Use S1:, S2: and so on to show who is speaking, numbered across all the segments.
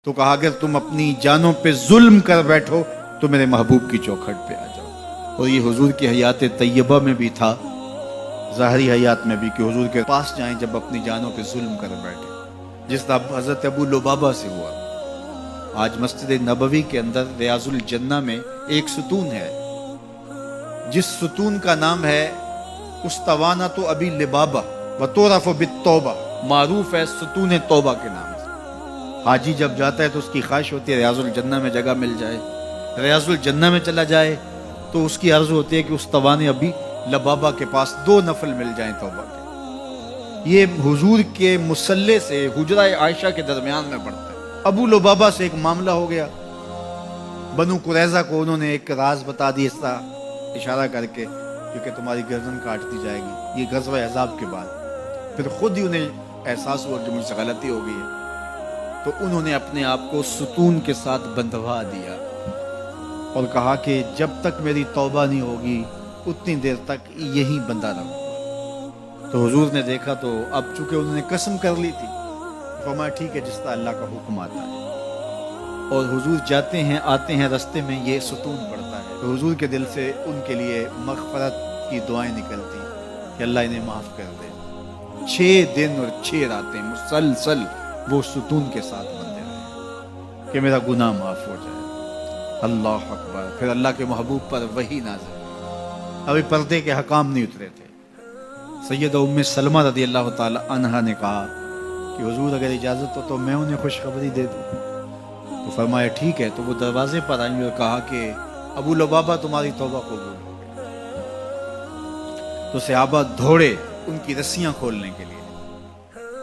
S1: تو کہا اگر تم اپنی جانوں پہ ظلم کر بیٹھو تو میرے محبوب کی چوکھٹ پہ آ جاؤ۔ اور یہ حضور کی حیات طیبہ میں بھی تھا، ظاہری حیات میں بھی، کہ حضور کے پاس جائیں جب اپنی جانوں پہ ظلم کر بیٹھے، جس طرح حضرت ابو لبابہ سے ہوا۔ آج مسجد نبوی کے اندر ریاض الجنہ میں ایک ستون ہے، جس ستون کا نام ہے استوانۃ ابی لبابہ وتعرف بالتوبہ، معروف ہے ستون توبہ کے نام سے۔ حاجی جب جاتا ہے تو اس کی خواہش ہوتی ہے ریاض الجنہ میں جگہ مل جائے، ریاض الجنہ میں چلا جائے تو اس کی عرض ہوتی ہے کہ استوان ابی لبابہ کے پاس 2 نفل مل جائیں توبہ کے۔ یہ حضور کے مصلی سے حجرہ عائشہ کے درمیان میں پڑتا ہے۔ ابو لبابہ سے ایک معاملہ ہو گیا، بنو قریظہ کو انہوں نے ایک راز بتا دی، اس طرح اشارہ کر کے کیونکہ تمہاری گردن کاٹ دی جائے گی، یہ غزوہ احزاب کے بعد۔ پھر خود ہی انہیں احساس ہوا کہ مجھ سے غلطی ہو گئی ہے، تو انہوں نے اپنے آپ کو ستون کے ساتھ بندھوا دیا اور کہا کہ جب تک میری توبہ نہیں ہوگی اتنی دیر تک یہی بندہ رہوں گا۔ تو حضور نے دیکھا تو اب چونکہ انہوں نے قسم کر لی تھی، فرمایا ٹھیک ہے جس طرح اللہ کا حکم آتا ہے۔ اور حضور جاتے ہیں آتے ہیں، رستے میں یہ ستون پڑتا ہے تو حضور کے دل سے ان کے لیے مغفرت کی دعائیں نکلتی کہ اللہ انہیں معاف کر دے۔ 6 دن اور 6 راتیں مسلسل وہ ستون کے ساتھ بندے رہے کہ میرا گناہ معاف ہو جائے۔ اللہ اکبر۔ پھر اللہ کے محبوب پر وحی نازل، ابھی پردے کے حکام نہیں اترے تھے۔ سیدہ ام سلمہ رضی اللہ تعالی عنہا نے کہا کہ حضور اگر اجازت ہو تو میں انہیں خوشخبری دے دوں۔ تو فرمایا ٹھیک ہے۔ تو وہ دروازے پر آئیں اور کہا کہ ابو لبابہ تمہاری توبہ قبول ہو گئی۔ تو صحابہ دوڑے ان کی رسیاں کھولنے کے لیے۔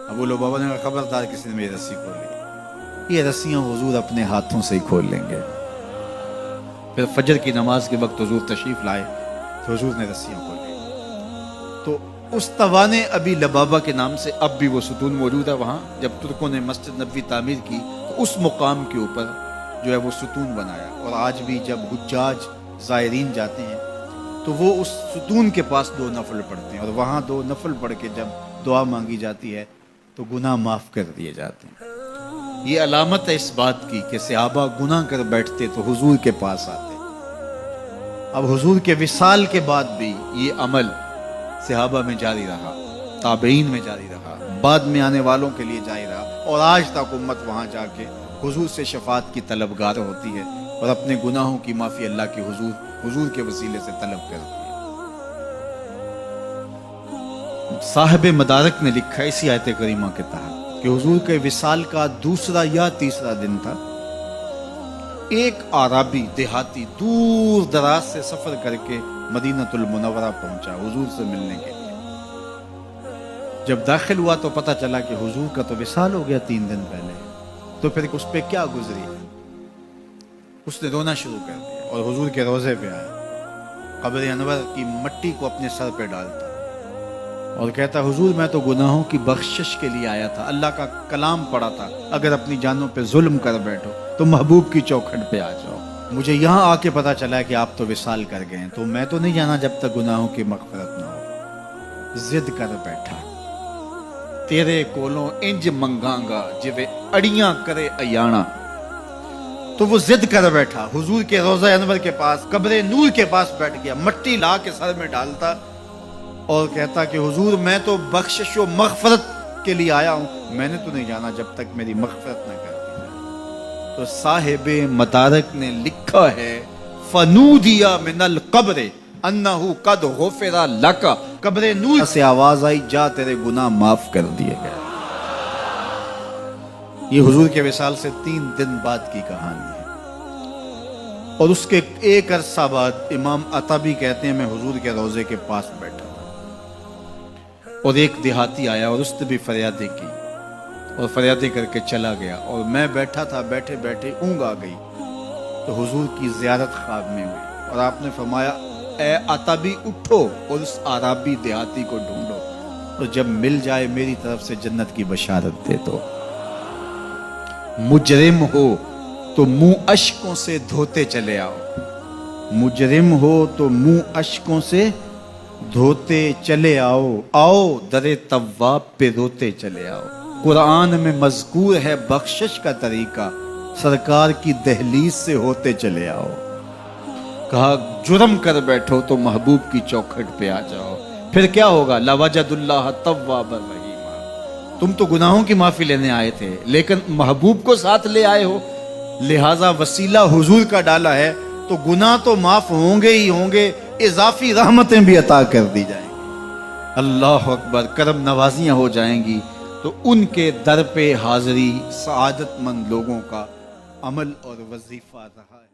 S1: ابو لبابہ نے کہا خبردار کسی نے میری رسی کھولی، یہ رسیاں حضور اپنے ہاتھوں سے ہی کھول لیں گے۔ پھر فجر کی نماز کے وقت حضور تشریف لائے تو حضور نے رسیاں کھولی۔ تو استوان ابی لبابہ کے نام سے اب بھی وہ ستون موجود ہے وہاں۔ جب ترکوں نے مسجد نبوی تعمیر کی تو اس مقام کے اوپر جو ہے وہ ستون بنایا، اور آج بھی جب حجاج زائرین جاتے ہیں تو وہ اس ستون کے پاس 2 نفل پڑھتے ہیں، اور وہاں 2 نفل پڑھ کے جب دعا مانگی جاتی ہے تو گناہ معاف کر دیے جاتے ہیں۔ یہ علامت ہے اس بات کی کہ صحابہ گناہ کر بیٹھتے تو حضور کے پاس آتے۔ اب حضور کے وصال کے بعد بھی یہ عمل صحابہ میں جاری رہا، تابعین میں جاری رہا، بعد میں آنے والوں کے لیے جاری رہا، اور آج تک امت وہاں جا کے حضور سے شفاعت کی طلبگار ہوتی ہے اور اپنے گناہوں کی معافی اللہ کے حضور کے وسیلے سے طلب کرتی ہے۔ صاحب مدارک نے لکھا اسی آیت کریمہ کے تحت کہ حضور کے وصال کا 2 یا 3 دن تھا، ایک عربی دیہاتی دور دراز سے سفر کر کے مدینہ المنورہ پہنچا حضور سے ملنے کے لیے۔ جب داخل ہوا تو پتہ چلا کہ حضور کا تو وصال ہو گیا 3 دن پہلے، تو پھر اس پہ کیا گزری؟ اس نے رونا شروع کر دیا اور حضور کے روضے پہ آیا، قبر انور کی مٹی کو اپنے سر پہ ڈالتا اور کہتا حضور میں تو گناہوں کی بخشش کے لیے آیا تھا، اللہ کا کلام پڑھا تھا اگر اپنی جانوں پہ ظلم کر بیٹھو تو محبوب کی چوکھٹ پہ آ جاؤ۔ مجھے یہاں آ کے پتا چلا ہے کہ آپ تو وصال کر گئے ہیں، تو میں تو نہیں جانا جب تک گناہوں کی مغفرت نہ ہو۔ ضد کر بیٹھا، تیرے کولوں انج منگاں گا جویں اڑیاں کرے ایانا۔ تو وہ ضد کر بیٹھا، حضور کے روضہ انور کے پاس قبر نور کے پاس بیٹھ گیا، مٹی لا کے سر میں ڈالتا اور کہتا کہ حضور میں تو بخشش و مغفرت کے لیے آیا ہوں، میں نے تو نہیں جانا جب تک میری مغفرت نہ کر دی جائے۔ تو صاحب مدارک نے لکھا ہے فنودیا من القبر انہو قد غفر لک، قبر نور سے آواز آئی جا تیرے گناہ معاف کر دیے گئے۔ یہ حضور کے وصال سے 3 دن بعد کی کہانی ہے، اور اس کے ایک عرصہ بعد امام عطبی کہتے ہیں میں حضور کے روضے کے پاس بیٹھا اور ایک دیہاتی آیا اور اس نے بھی فریادیں کی اور فریادیں کر کے چلا گیا، اور میں بیٹھا تھا، بیٹھے بیٹھے اونگ آ گئی تو حضور کی زیارت خواب میں ہوئی، اور آپ نے فرمایا اے عطبی اٹھو اور اس عربی دیہاتی کو ڈھونڈو، تو جب مل جائے میری طرف سے جنت کی بشارت دے دو۔ مجرم ہو تو منہ اشکوں سے دھوتے چلے آؤ، مجرم ہو تو منہ اشکوں سے دھوتے چلے آؤ، آؤ در تواب پہ روتے چلے آؤ۔ قرآن میں مذکور ہے بخشش کا طریقہ، سرکار کی دہلیز سے ہوتے چلے آؤ. کہا جرم کر بیٹھو تو محبوب کی چوکھٹ پہ آ جاؤ. پھر کیا ہوگا؟ لَوَجَدُ اللَّهَ تَوَّابًا رَحِيمًا. تم تو گناہوں کی معافی لینے آئے تھے لیکن محبوب کو ساتھ لے آئے ہو، لہٰذا وسیلہ حضور کا ڈالا ہے تو گناہ تو معاف ہوں گے ہی ہوں گے، اضافی رحمتیں بھی عطا کر دی جائیں گی. اللہ اکبر. کرم نوازیاں ہو جائیں گی تو ان کے در پہ حاضری سعادت مند لوگوں کا عمل اور وظیفہ رہا ہے.